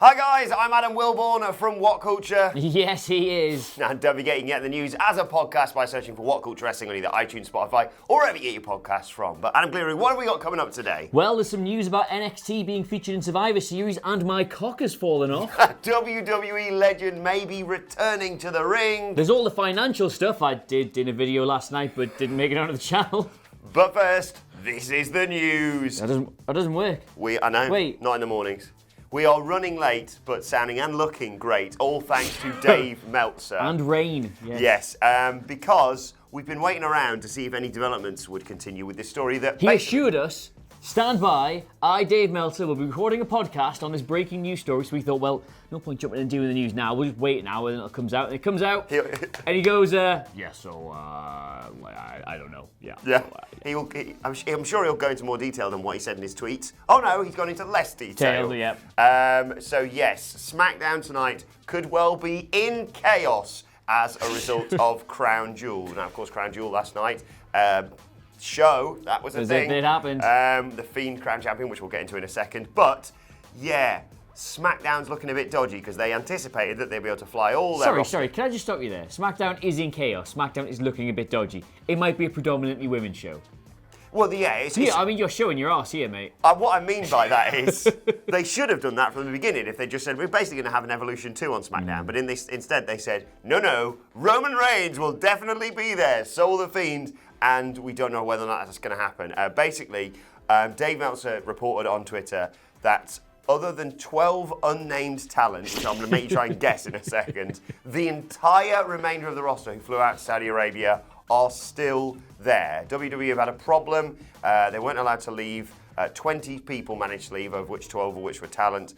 Hi guys, I'm Adam Wilborn from WhatCulture. Yes, he is. And don't forget you can get the news as a podcast by searching for WhatCulture Wrestling on either iTunes, Spotify, or wherever you get your podcasts from. But Adam Cleary, what have we got coming up today? Well, there's some news about NXT being featured in Survivor Series, and my cock has fallen off. WWE legend may be returning to the ring. There's all the financial stuff I did in a video last night, but didn't make it onto the channel. But first, this is the news. That doesn't work. I know. Wait. Not in the mornings. We are running late, but sounding and looking great, all thanks to Dave Meltzer. And rain. Yes, because we've been waiting around to see if any developments would continue with this story that He assured us, stand by, I, Dave Meltzer, will be recording a podcast on this breaking news story, so we thought, well, no point jumping and doing the news now, we'll just wait an hour and it comes out, and it comes out, and he goes, I don't know, yeah. I'm sure he'll go into more detail than what he said in his tweets. Oh no, he's gone into less detail. So yes, SmackDown tonight could well be in chaos as a result of Crown Jewel. Now, of course, Crown Jewel last night, show, that was a thing. It happened. The Fiend Crown Champion, which we'll get into in a second. But, yeah, SmackDown's looking a bit dodgy because they anticipated that they'd be able to fly all their... Sorry, can I just stop you there? SmackDown is in chaos. SmackDown is looking a bit dodgy. It might be a predominantly women's show. Well, yeah, you're showing your arse here, mate. What I mean by that is they should have done that from the beginning if they just said, we're basically going to have an Evolution 2 on SmackDown. But instead they said, no, Roman Reigns will definitely be there, so will The Fiend, and we don't know whether or not that's going to happen. Dave Meltzer reported on Twitter that other than 12 unnamed talent, which I'm going to make you try and guess in a second, the entire remainder of the roster who flew out to Saudi Arabia are still there. WWE have had a problem. They weren't allowed to leave. 20 people managed to leave, of which 12 of which were talent.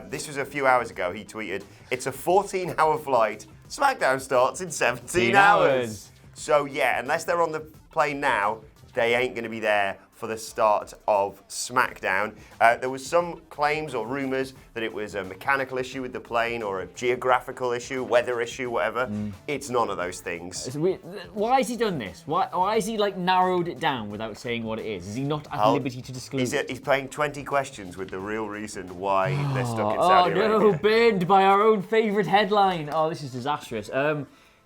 This was a few hours ago. He tweeted, it's a 14-hour flight. SmackDown starts in 17 hours. So yeah, unless they're on the plane now, they ain't going to be there for the start of SmackDown. There was some claims or rumours that it was a mechanical issue with the plane or a geographical issue, weather issue, whatever. It's none of those things. Why has he done this? Why has he narrowed it down without saying what it is? Is he not at liberty to disclose? He's playing 20 questions with the real reason why they're stuck in Saudi Arabia. Oh no, burned by our own favourite headline. Oh, this is disastrous.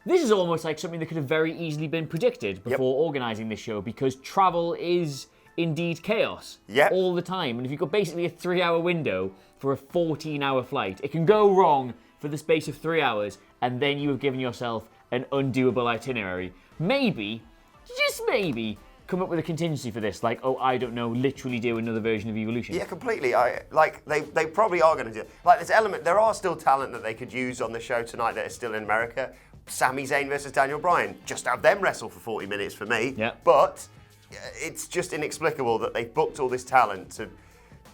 This is almost like something that could have very easily been predicted before organising this show, because travel is indeed chaos all the time. And if you've got basically a 3-hour window for a 14-hour flight, it can go wrong for the space of 3 hours, and then you have given yourself an undoable itinerary. Maybe, just maybe, come up with a contingency for this, literally do another version of Evolution. Yeah, completely. They probably are going to do it. There are still talent that they could use on the show tonight that is still in America. Sami Zayn versus Daniel Bryan. Just have them wrestle for 40 minutes for me. Yeah. But it's just inexplicable that they've booked all this talent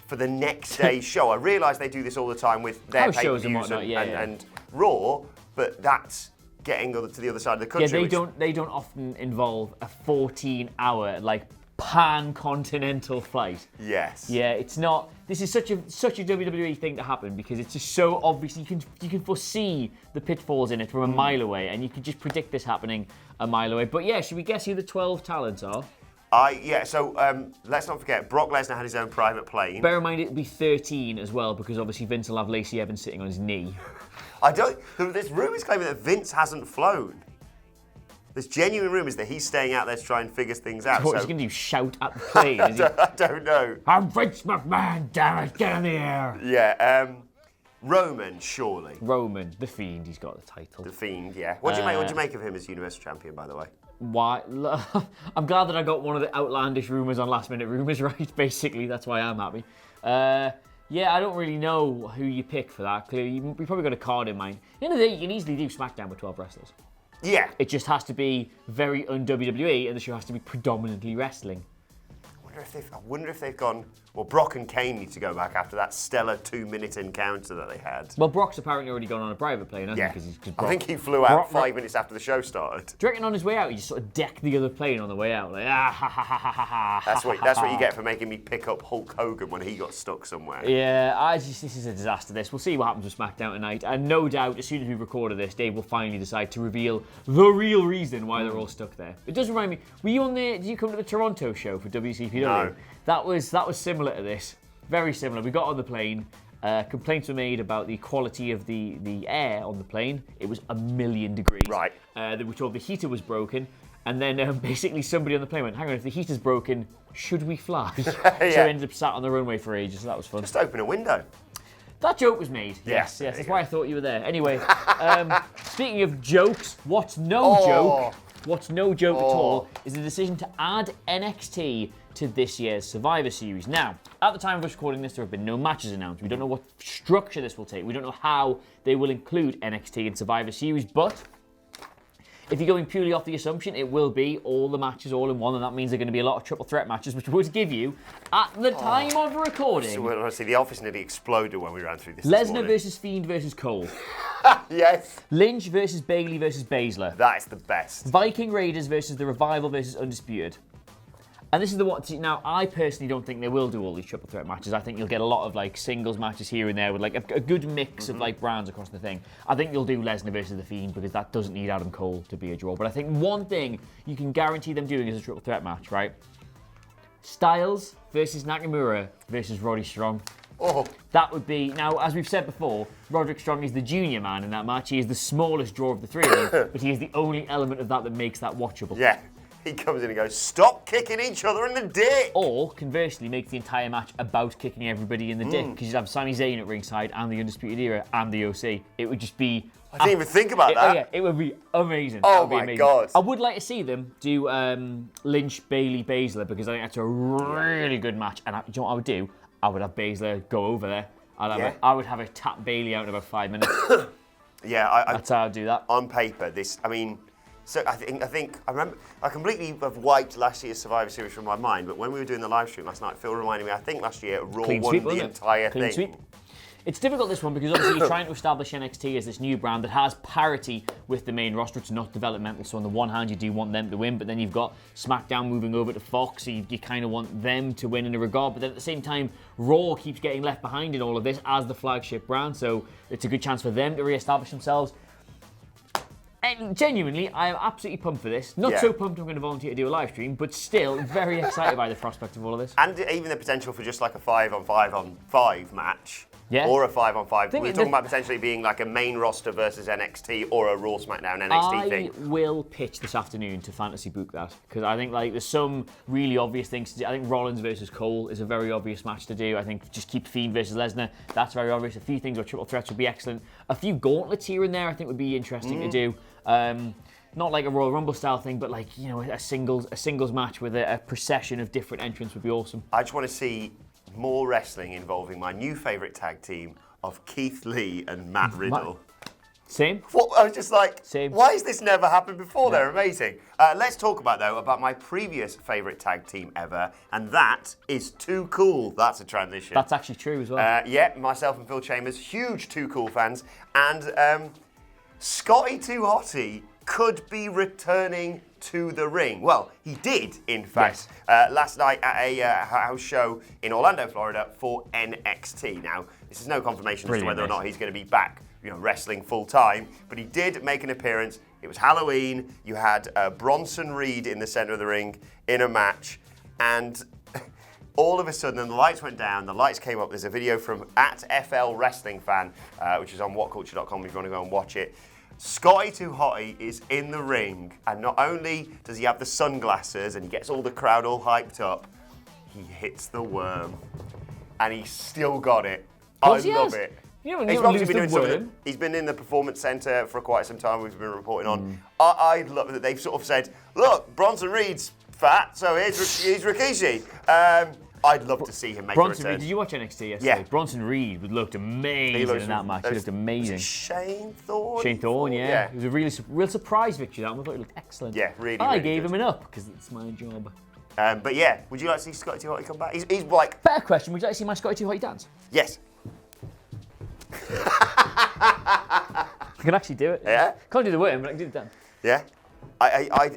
for the next day's show. I realise they do this all the time with their pay-per-views and Raw, but that's getting to the other side of the country. Yeah, they don't often involve a 14-hour pan-continental flight. Yes. Yeah, it's not. This is such a WWE thing to happen because it's just so obvious. You can foresee the pitfalls in it from a mile away, and you can just predict this happening a mile away. But yeah, should we guess who the 12 talents are? So let's not forget, Brock Lesnar had his own private plane. Bear in mind it'll be 13 as well, because obviously Vince will have Lacey Evans sitting on his knee. There's rumours claiming that Vince hasn't flown. There's genuine rumours that he's staying out there to try and figure things out. What is he going to do, shout at the plane? I don't know. I'm Vince McMahon, damn it, get in the air. Yeah, Roman, surely. Roman, The Fiend, he's got the title. The Fiend, yeah. What do you make of him as Universal Champion, by the way? Why? I'm glad that I got one of the outlandish rumours on Last Minute Rumours right, basically. That's why I'm happy. I don't really know who you pick for that. Clearly, you probably got a card in mind. At the end of the day, you can easily do SmackDown with 12 wrestlers. Yeah. It just has to be very un-WWE, and the show has to be predominantly wrestling. I wonder if they've gone, well, Brock and Kane need to go back after that stellar 2-minute encounter that they had. Well, Brock's apparently already gone on a private plane, hasn't he? I think he flew out 5 minutes after the show started. Do you reckon on his way out he just sort of decked the other plane on the way out? That's what you get for making me pick up Hulk Hogan when he got stuck somewhere. Yeah, this is a disaster, this. We'll see what happens with SmackDown tonight. And no doubt, as soon as we recorded this, Dave will finally decide to reveal the real reason why they're all stuck there. It does remind me, did you come to the Toronto show for WCPW? No. That was similar to this. Very similar. We got on the plane. Complaints were made about the quality of the air on the plane. It was 1,000,000 degrees. Right. They were told the heater was broken. And then basically somebody on the plane went, hang on, if the heater's broken, should we fly? So they ended up sat on the runway for ages, so that was fun. Just open a window. That joke was made. Yes. That's why I thought you were there. Anyway, speaking of jokes, what's no joke at all, is the decision to add NXT to this year's Survivor Series. Now, at the time of us recording this, there have been no matches announced. We don't know what structure this will take. We don't know how they will include NXT in Survivor Series, but if you're going purely off the assumption, it will be all the matches all in one, and that means there are going to be a lot of triple threat matches, which would give you, at the time of recording... So, honestly, the office nearly exploded when we ran through this Lesnar versus Fiend versus Cole. Yes. Lynch versus Bayley versus Baszler. That is the best. Viking Raiders versus The Revival versus Undisputed. And this is the one. Now, I personally don't think they will do all these triple threat matches. I think you'll get a lot of like singles matches here and there with like a good mix of like brands across the thing. I think you'll do Lesnar versus The Fiend because that doesn't need Adam Cole to be a draw. But I think one thing you can guarantee them doing is a triple threat match, right? Styles versus Nakamura versus Roddy Strong. Oh. That would be, now as we've said before, Roderick Strong is the junior man in that match. He is the smallest draw of the three of them, but he is the only element of that makes that watchable. Yeah. He comes in and goes, stop kicking each other in the dick! Or, conversely, make the entire match about kicking everybody in the dick, because you'd have Sami Zayn at ringside and the Undisputed Era and the OC. It would just be... I didn't even think about that. Oh, yeah, it would be amazing. Oh, my God. I would like to see them do Lynch, Bayley, Baszler, because I think that's a really good match. And you know what I would do? I would have Baszler go over there. I would have her tap Bayley out in about 5 minutes. That's how I'd do that. On paper, So I think I remember I completely have wiped last year's Survivor Series from my mind. But when we were doing the live stream last night, Phil reminded me. I think last year Raw won the entire thing. Sweep. It's difficult this one because obviously you're trying to establish NXT as this new brand that has parity with the main roster. It's not developmental. So on the one hand, you do want them to win, but then you've got SmackDown moving over to Fox, so you kind of want them to win in a regard. But then at the same time, Raw keeps getting left behind in all of this as the flagship brand. So it's a good chance for them to re-establish themselves. And genuinely, I am absolutely pumped for this. Not so pumped I'm going to volunteer to do a live stream, but still very excited by the prospect of all of this. And even the potential for just like a 5-on-5-on-5 match. Yeah. Or a 5-on-5. We're talking about potentially being like a main roster versus NXT or a Raw SmackDown NXT thing. I will pitch this afternoon to fantasy book that because I think like there's some really obvious things to do. I think Rollins versus Cole is a very obvious match to do. I think just keep Fiend versus Lesnar. That's very obvious. A few things where triple threats would be excellent. A few gauntlets here and there I think would be interesting to do. Not like a Royal Rumble style thing, but like a singles match with a procession of different entrants would be awesome. I just want to see more wrestling involving my new favourite tag team of Keith Lee and Matt Riddle. Same. I was just like, Same. Why has this never happened before? Yeah. They're amazing. Let's talk about my previous favourite tag team ever, and that is Too Cool. That's a transition. That's actually true as well. Myself and Phil Chambers, huge Too Cool fans, and Scotty Too Hotty could be returning to the ring. Well, he did, in fact, last night at a house show in Orlando, Florida for NXT. Now, this is no confirmation as to whether or not he's going to be back, wrestling full time, but he did make an appearance. It was Halloween. You had Bronson Reed in the center of the ring in a match, and all of a sudden, the lights went down, the lights came up. There's a video from @FL Wrestling Fan, which is on WhatCulture.com if you want to go and watch it. Scotty Too Hotty is in the ring, and not only does he have the sunglasses and he gets all the crowd all hyped up, he hits the worm, and he's still got it. I love it. He's been in the Performance Center for quite some time. We've been reporting on. I love that they've sort of said, look, Bronson Reed's fat, so here's Rikishi. I'd love to see him make a return. Reed, did you watch NXT yesterday? Yeah. Bronson Reed looked amazing in that match. He looked amazing. Shane Thorne? Shane Thorne, yeah. It was a real surprise victory, that one. I thought he looked excellent. Yeah, really, I gave him an up, because it's my job. But yeah, would you like to see Scotty Too Hotty come back? He's like... Better question, would you like to see my Scotty Too Hotty dance? Yes. I can actually do it. Yeah? Can't do the worm, but I can do the dance. Yeah?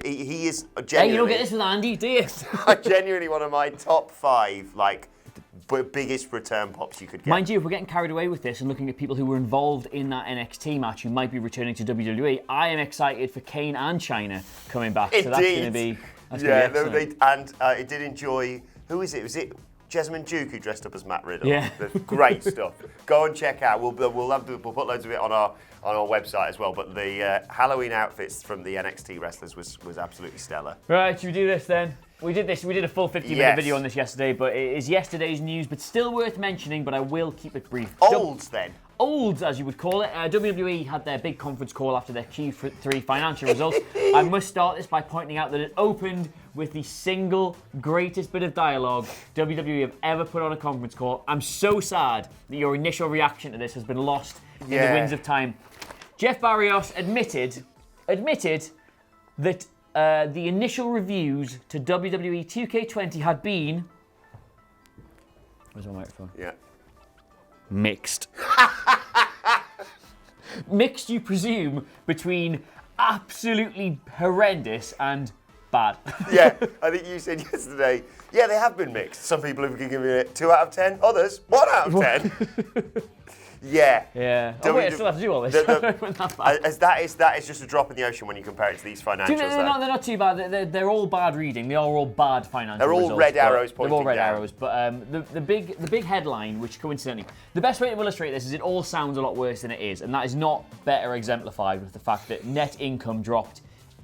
He is genuinely... Hey, you don't get this with Andy, do you? Genuinely one of my top 5, biggest return pops you could get. Mind you, if we're getting carried away with this and looking at people who were involved in that NXT match who might be returning to WWE, I am excited for Kane and Chyna coming back. Indeed. So that's going to be... I did enjoy... Who is it? Was it Jessamine Duke, who dressed up as Matt Riddle. Yeah. Great stuff. Go and check out. We'll put loads of it on our website as well. But the Halloween outfits from the NXT wrestlers was absolutely stellar. Right, should we do this then? We did this. We did a full 50-minute video on this yesterday, but it is yesterday's news, but still worth mentioning. But I will keep it brief. Olds then. Olds, as you would call it. WWE had their big conference call after their Q3 financial results. I must start this by pointing out that it opened with the single greatest bit of dialogue WWE have ever put on a conference call. I'm so sad that your initial reaction to this has been lost in the winds of time. Jeff Barrios admitted that the initial reviews to WWE 2K20 had been... Where's my microphone? Yeah. Mixed. Mixed, you presume, between absolutely horrendous and bad. Yeah, I think you said yesterday, yeah, they have been mixed. Some people have given it 2 out of 10, others 1 out of 10. Yeah. Yeah. Oh, wait, I still have to do all this. That is just a drop in the ocean when you compare it to these financials. They're not too bad. They're all bad reading. They are all bad financial results. They're all red arrows pointing down. They're all red down. arrows. But the big headline, which coincidentally, the best way to illustrate this is it all sounds a lot worse than it is, and that is not better exemplified with the fact that net income dropped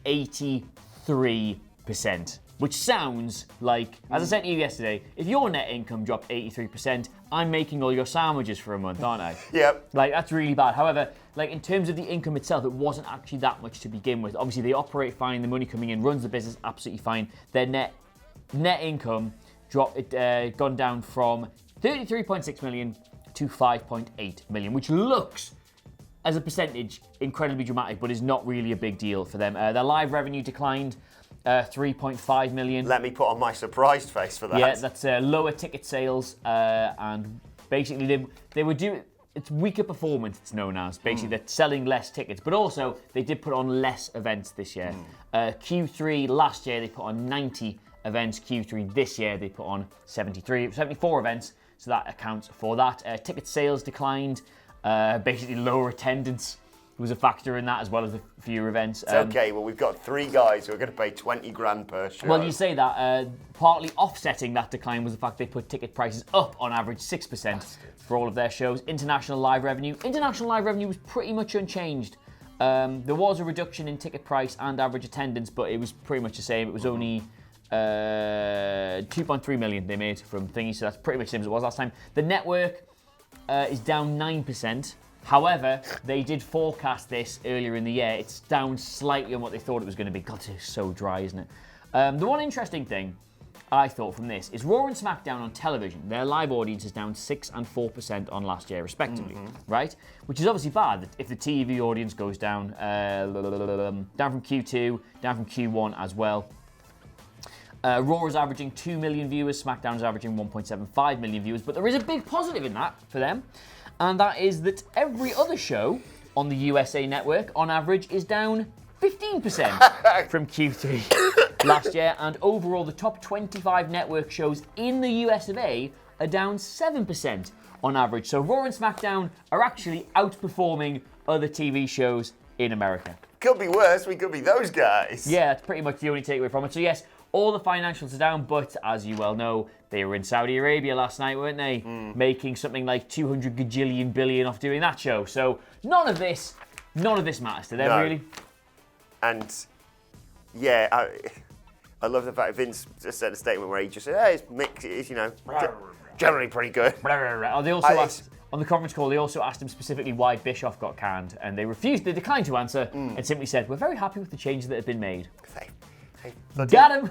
83%. Which sounds like, as I said to you yesterday, if your net income dropped 83%, I'm making all your sandwiches for a month, aren't I? Yep. Like, that's really bad. However, like in terms of the income itself, it wasn't actually that much to begin with. Obviously, they operate fine, the money coming in runs the business absolutely fine. Their net income gone down from 33.6 million to 5.8 million, which looks, as a percentage, incredibly dramatic, but is not really a big deal for them. Their live revenue declined 3.5 million. Let me put on my surprised face for that. Yeah, that's lower ticket sales, and basically they were doing, it's weaker performance, it's known as. Basically, they're selling less tickets, but also they did put on less events this year. Q3 last year, they put on 90 events. Q3 this year, they put on 74 events, so that accounts for that. Ticket sales declined, basically lower attendance was a factor in that, as well as the fewer events. It's okay, well, we've got 3 guys who are going to pay 20 grand per show. Well, you say that. Partly offsetting that decline was the fact they put ticket prices up on average 6% for all of their shows. International live revenue was pretty much unchanged. There was a reduction in ticket price and average attendance, but it was pretty much the same. It was only 2.3 million they made from thingy, so that's pretty much the same as it was last time. The network is down 9%. However, they did forecast this earlier in the year. It's down slightly on what they thought it was going to be. God, it's so dry, isn't it? The one interesting thing I thought from this is Raw and SmackDown on television. Their live audience is down 6% and 4% on last year, respectively, right? Which is obviously bad if the TV audience goes down, down from Q2, down from Q1 as well. Raw is averaging 2 million viewers, SmackDown is averaging 1.75 million viewers, but there is a big positive in that for them. And that is that every other show on the USA Network, on average, is down 15% from Q3 last year. And overall, the top 25 network shows in the US of A are down 7% on average. So Raw and SmackDown are actually outperforming other TV shows in America. Could be worse. We could be those guys. Yeah, that's pretty much the only takeaway from it. So yes, all the financials are down, but as you well know, they were in Saudi Arabia last night, weren't they? Making something like 200 gajillion billion off doing that show. So none of this matters to them, really. And yeah, I love the fact Vince just said a statement where he just said, "Hey, it's mixed. It's, you know, generally pretty good." They also asked on the conference call. They also asked him specifically why Bischoff got canned, and they refused. They declined to answer, and simply said, "We're very happy with the changes that have been made." Got him.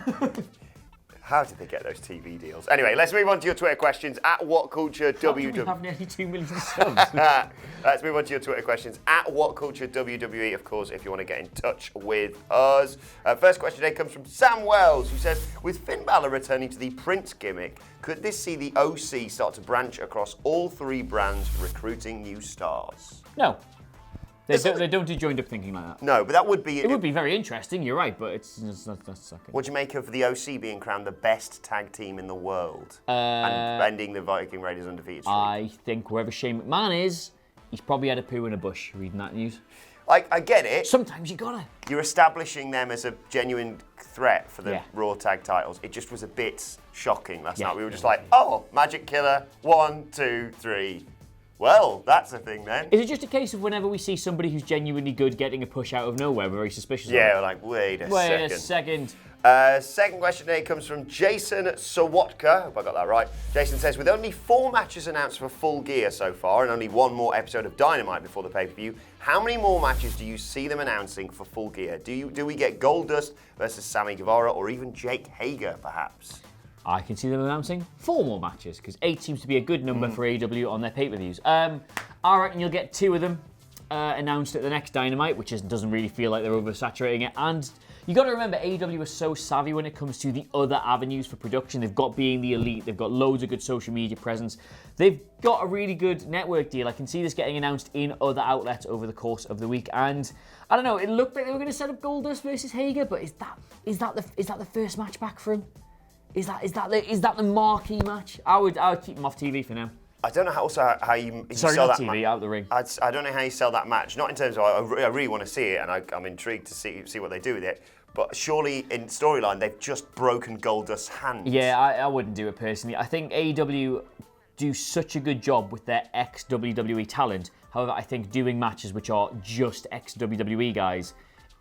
How did they get those TV deals? Anyway, let's move on to your Twitter questions at WhatCulture WWE. We have nearly 2 million subs. Let's move on to your Twitter questions at WhatCulture WWE, of course, if you want to get in touch with us. First question today comes from Sam Wells, who says, with Finn Balor returning to the Prince gimmick, could this see the OC start to branch across all 3 brands, recruiting new stars? No. They don't do joined up thinking like that. No, but that would be... It would be very interesting, you're right, but it's not second. What do you make of the OC being crowned the best tag team in the world and ending the Viking Raiders' undefeated streak? I think wherever Shane McMahon is, he's probably had a poo in a bush reading that news. I get it. Sometimes you gotta. You're establishing them as a genuine threat for the Yeah. Raw tag titles. It just was a bit shocking last Yeah. night. We were just like, oh, Magic Killer, 1, 2, 3. Well, that's a thing then. Is it just a case of whenever we see somebody who's genuinely good getting a push out of nowhere, we're very suspicious of Yeah, it? we're like, wait a second. Second question today comes from Jason Sawatka. Hope I got that right. Jason says, with only 4 matches announced for Full Gear so far and only 1 more episode of Dynamite before the pay-per-view, how many more matches do you see them announcing for Full Gear? Do we get Goldust versus Sammy Guevara or even Jake Hager, perhaps? I can see them announcing 4 more matches, because 8 seems to be a good number for AEW on their pay-per-views. I reckon you'll get 2 of them announced at the next Dynamite, which doesn't really feel like they're oversaturating it. And you got to remember, AEW is so savvy when it comes to the other avenues for production. They've got Being the Elite, they've got loads of good social media presence. They've got a really good network deal. I can see this getting announced in other outlets over the course of the week. And I don't know, it looked like they were going to set up Goldust versus Hager, but is that the first match back for him? Is that the marquee match? I would keep him off TV for now. I don't know how you Sorry, sell not that TV, out the ring. I don't know how you sell that match. Not in terms of I really want to see it, and I'm intrigued to see what they do with it. But surely in storyline they've just broken Goldust's hand. Yeah, I wouldn't do it personally. I think AEW do such a good job with their ex-WWE talent. However, I think doing matches which are just ex-WWE guys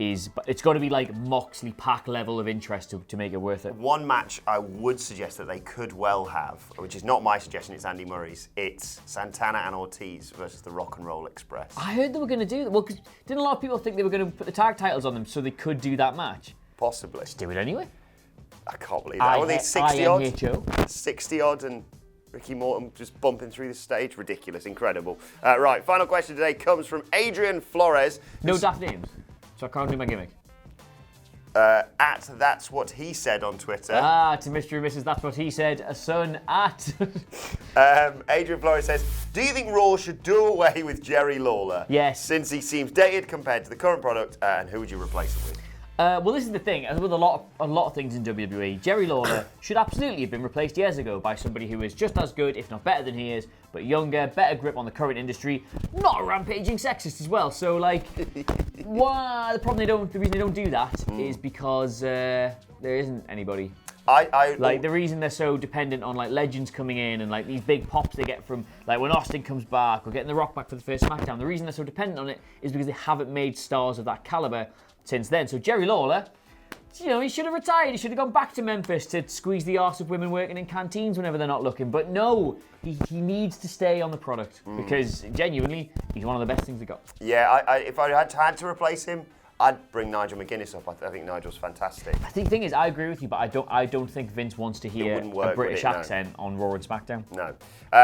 it's got to be like Moxley Pac level of interest to make it worth it. One match I would suggest that they could well have, which is not my suggestion, it's Andy Murray's. It's Santana and Ortiz versus the Rock and Roll Express. I heard they were going to do that. Well, 'cause didn't a lot of people think they were going to put the tag titles on them so they could do that match? Possibly. Let's do it anyway. I can't believe that. Only 60 odd. IMHO. 60 odd and Ricky Morton just bumping through the stage. Ridiculous, incredible. Right, final question today comes from Adrian Flores. No daft names, so I can't do my gimmick. At That's What He Said on Twitter. To Mr. and Mrs. That's What He Said, a son at... Adrian Flores says, do you think Raw should do away with Jerry Lawler? Yes. Since he seems dated compared to the current product, and who would you replace him with? Well, this is the thing. As with a lot of things in WWE, Jerry Lawler should absolutely have been replaced years ago by somebody who is just as good, if not better than he is, but younger, better grip on the current industry, not a rampaging sexist as well. So, like, the reason they don't do that is because there isn't anybody. The reason they're so dependent on like legends coming in and like these big pops they get from like when Austin comes back or getting The Rock back for the first SmackDown, the reason they're so dependent on it is because they haven't made stars of that caliber since then. So Jerry Lawler, he should have retired. He should have gone back to Memphis to squeeze the arse of women working in canteens whenever they're not looking. But no, he needs to stay on the product because genuinely, he's one of the best things they got. Yeah, if I had to replace him, I'd bring Nigel McGuinness up. I think Nigel's fantastic. I think the thing is, I agree with you, but I don't think Vince wants to hear a British accent on Raw and SmackDown. No.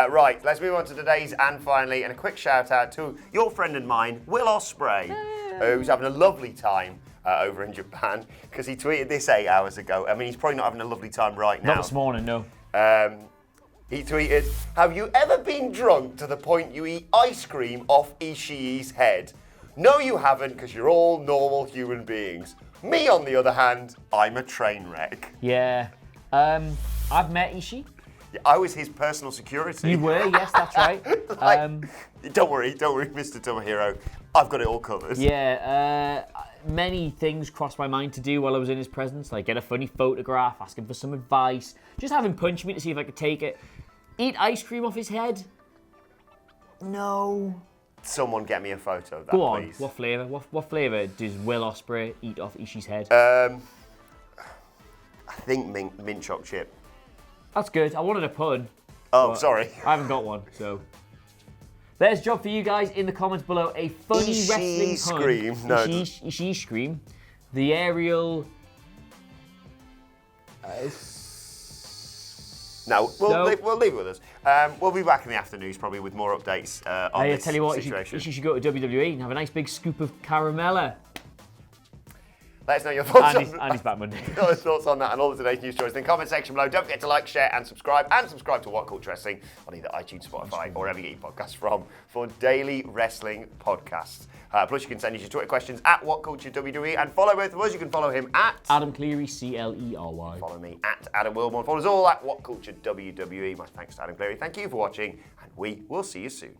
Right, let's move on to today's and finally, and a quick shout out to your friend and mine, Will Ospreay, who's having a lovely time over in Japan, because he tweeted this 8 hours ago. I mean, he's probably not having a lovely time right now. Not this morning, no. He tweeted, have you ever been drunk to the point you eat ice cream off Ishii's head? No, you haven't, because you're all normal human beings. Me, on the other hand, I'm a train wreck. Yeah. I've met Ishii. Yeah, I was his personal security. You were, yes, that's right. Don't worry, Mr. Tomohiro. I've got it all covered. Yeah, many things crossed my mind to do while I was in his presence, like get a funny photograph, ask him for some advice, just have him punch me to see if I could take it. Eat ice cream off his head? No. Someone get me a photo of that, Go on. please. What flavour? What flavour does Will Ospreay eat off Ishii's head? I think mint choc chip. That's good. I wanted a pun. Oh, sorry. I haven't got one, so. There's a job for you guys in the comments below. A funny Ishii wrestling pun. Scream. No. Ishii Scream. The aerial... No, we'll leave it with us. We'll be back in the afternoons probably with more updates on this tell you what, situation. you should go to WWE and have a nice big scoop of caramella. Let us know your thoughts And he's back Monday. your thoughts on that and all of today's news stories in the comment section below. Don't forget to like, share and subscribe to WhatCulture Wrestling on either iTunes, Spotify or wherever you get your podcasts from for daily wrestling podcasts. Plus you can send us your Twitter questions at WhatCultureWWE and follow both of us. You can follow him at Adam Cleary, CLERY. Follow me at Adam Wilborn. Follow us all at WhatCultureWWE. My thanks to Adam Cleary. Thank you for watching and we will see you soon.